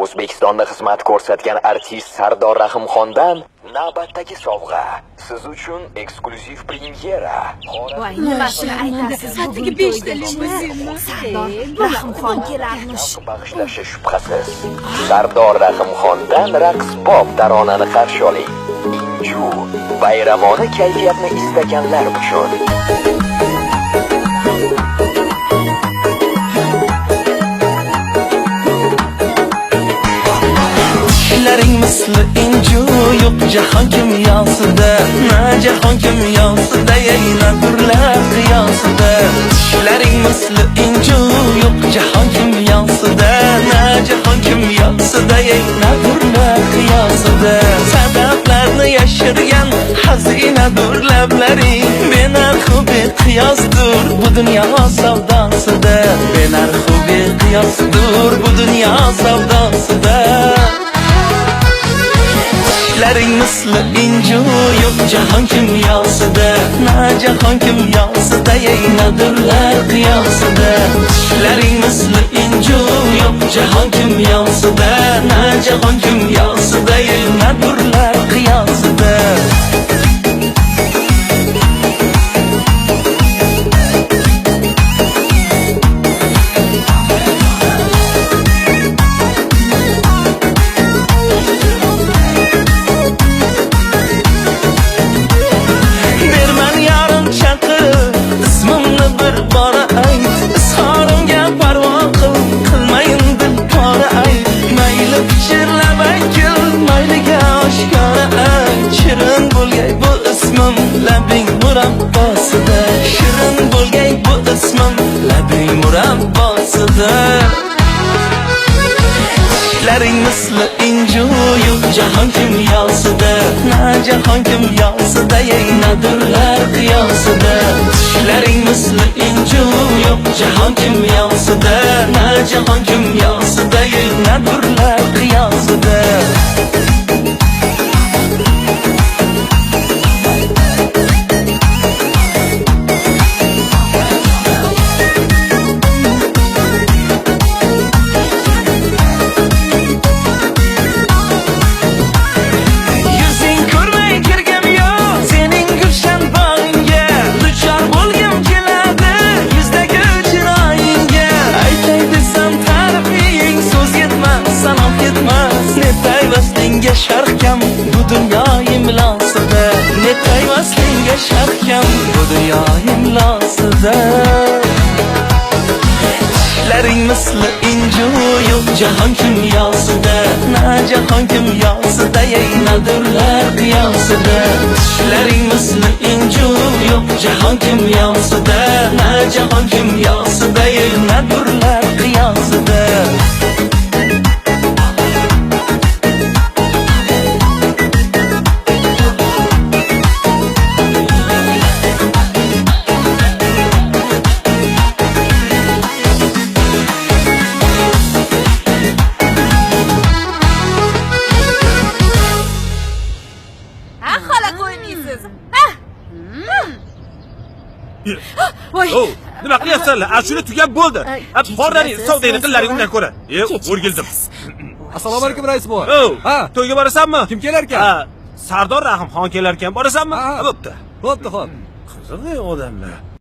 O'zbekistonda xizmat ko'rsatgan artist Sardor Rahimxondan navbatdagi sovg'a. Siz uchun eksklyuziv premyera. Voy, nimashini aytasiz? Atigi 5 ta limuzinmi? Sardor Rahimxon kelarmish. Bag'ishlashi shubhasiz. Sardor Rahimxondan raqs pop taronani qarshi oling. Inju bayramona kayfiyatni istaganlar uchun. Laring misli inju yo'q jahon kimyosida, na jahon kimyosida, yana turlar qiyosida. Laring misli inju yo'q jahon kimyosida, na jahon kimyosida, yana turlar qiyosida. Sabablarni yashirgan xazinadur lablaring, benarxu beqiyosdur bu dunyo savdosida, benarxu beqiyosdur bu dunyo savdosida. Laring misli inju yo'q jahon kimyosida, na jahon kimyosida, yana durlar qiyosida. Laring misli inju yo'q jahon kimyosida, na jahon kimyosida, yana durlar qiyosida. Labing murabbosida, shirin bo'lgay bu ismim, labing murabbosida. Laring misli inju yo'q jahon kimyosida, na jahon kimyosida, yana durlar qiyosida. Laring misli inju yo'q jahon kimyosida, na jahon kimyosida, yana durlar qiyosida. Sharkam bu dunyo imlosida, netay vaslinga sharkam bu dunyo imlosida. Laring misli inju yo'q jahon kimyosida, na jahon kimyosida, yana durlar qiyosida. Laring misli inju yo'q jahon kimyosida, na jahon kimyosida, yana durlar qiyosida. Nima qilyapsanlar? Ashula tugab bo'ldi. Borlaring, savdoni qillaring undan ko'ra. O'rgildim. Assalomu alaykum rais boy. Ha, to'yga borasanmi? Kim kelar ekan? Ha, Sardor Rahimxon kelar ekan. Borasanmi? Bo'pti. Bo'pti, xo'p. Qiziq odamlar.